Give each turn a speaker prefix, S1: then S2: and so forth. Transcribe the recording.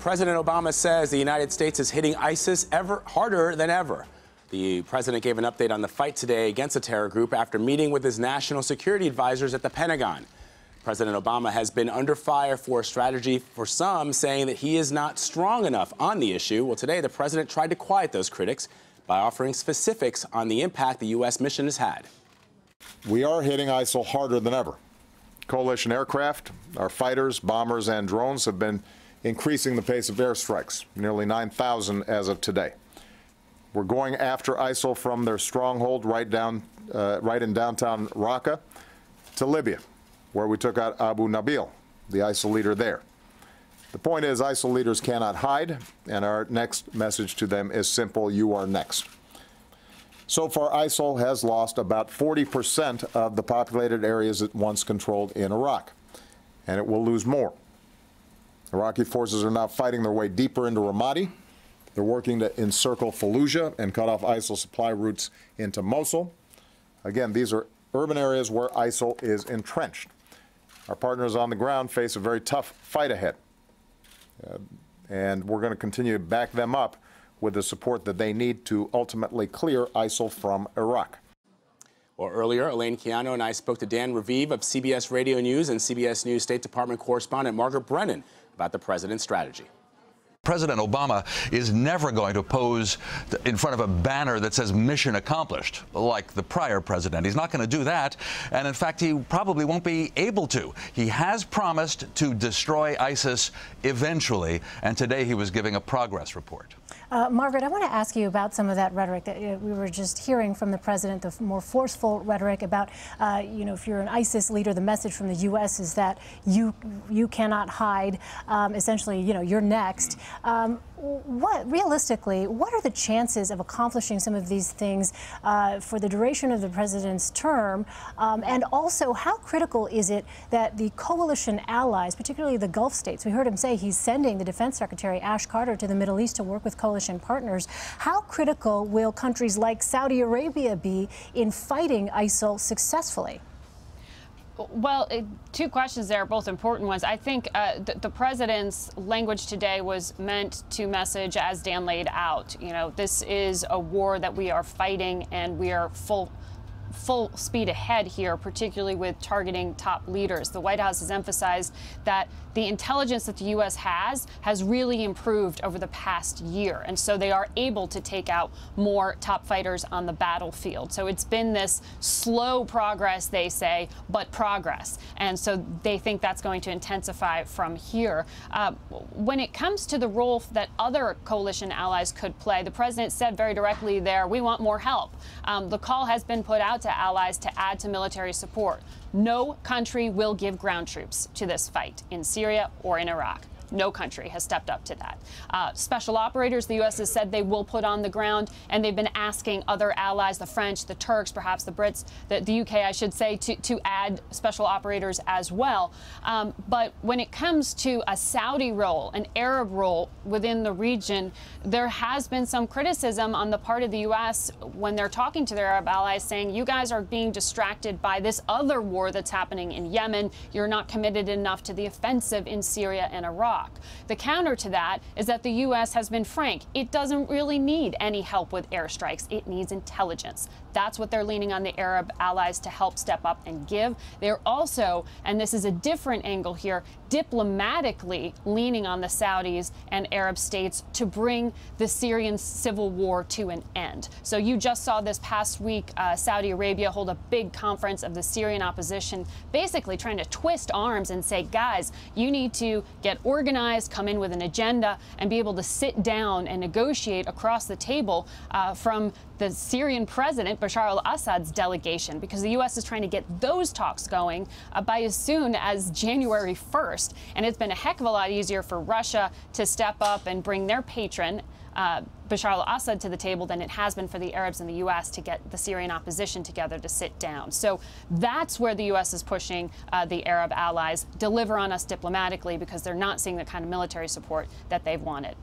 S1: President Obama says the United States is hitting ISIS ever harder than ever. The president gave an update on the fight today against the terror group after meeting with his national security advisors at the Pentagon. President Obama has been under fire for a strategy for some, saying that he is not strong enough on the issue. Well, today the president tried to quiet those critics by offering specifics on the impact the U.S. mission has had.
S2: We are hitting ISIL harder than ever. Coalition aircraft, our fighters, bombers, and drones have been increasing the pace of airstrikes, nearly 9,000 as of today. We're going after ISIL from their stronghold right in downtown Raqqa to Libya, where we took out Abu Nabil, the ISIL leader there. The point is, ISIL leaders cannot hide, and our next message to them is simple: you are next. So far, ISIL has lost about 40% of the populated areas it once controlled in Iraq, and it will lose more. Iraqi forces are now fighting their way deeper into Ramadi. They're working to encircle Fallujah and cut off ISIL supply routes into Mosul. Again, these are urban areas where ISIL is entrenched. Our partners on the ground face a very tough fight ahead, and we're going to continue to back them up with the support that they need to ultimately clear ISIL from Iraq.
S1: Well, earlier, Elaine Keano and I spoke to Dan Raviv of CBS Radio News and CBS News State Department correspondent Margaret Brennan about the president's strategy.
S3: President Obama is never going to pose in front of a banner that says mission accomplished, like the prior president. He's not going to do that, and in fact, he probably won't be able to. He has promised to destroy ISIS eventually, and today he was giving a progress report.
S4: Margaret, I want to ask you about some of that rhetoric that we were just hearing from the president, the more forceful rhetoric about, if you're an ISIS leader, the message from the U.S. is that you cannot hide. Essentially, you're next. Realistically, what are the chances of accomplishing some of these things for the duration of the president's term? And also, how critical is it that the coalition allies, particularly the Gulf states, we heard him say he's sending the Defense Secretary Ash Carter to the Middle East to work with coalition partners. How critical will countries like Saudi Arabia be in fighting ISIL successfully?
S5: Well, two questions there, both important ones. I think the president's language today was meant to message, as Dan laid out, this is a war that we are fighting, and we are full speed ahead here, particularly with targeting top leaders. The White House has emphasized that the intelligence that the U.S. has really improved over the past year, and so they are able to take out more top fighters on the battlefield. So it's been this slow progress, they say, but progress, and so they think that's going to intensify from here. When it comes to the role that other coalition allies could play, the president said very directly there, we want more help. The call has been put out to allies to add to military support. No country will give ground troops to this fight in Syria or in Iraq. No country has stepped up to that. Special operators, the U.S. has said they will put on the ground, and they've been asking other allies, the French, the Turks, perhaps the Brits, the UK, I should say, to add special operators as well. But when it comes to a Saudi role, an Arab role within the region, there has been some criticism on the part of the U.S. when they're talking to their Arab allies, saying, you guys are being distracted by this other war that's happening in Yemen. You're not committed enough to the offensive in Syria and Iraq. The counter to that is that the U.S. has been frank. It doesn't really need any help with airstrikes. It needs intelligence. That's what they're leaning on the Arab allies to help step up and give. They're also, and this is a different angle here, diplomatically leaning on the Saudis and Arab states to bring the Syrian civil war to an end. So you just saw this past week Saudi Arabia hold a big conference of the Syrian opposition, basically trying to twist arms and say, guys, you need to get organized, come in with an agenda, and be able to sit down and negotiate across the table from the Syrian president, Bashar al-Assad's delegation, because the U.S. is trying to get those talks going by as soon as January 1st. And it's been a heck of a lot easier for Russia to step up and bring their patron, Bashar al-Assad, to the table than it has been for the Arabs in the U.S. to get the Syrian opposition together to sit down. So that's where the U.S. is pushing the Arab allies, deliver on us diplomatically, because they're not seeing the kind of military support that they've wanted.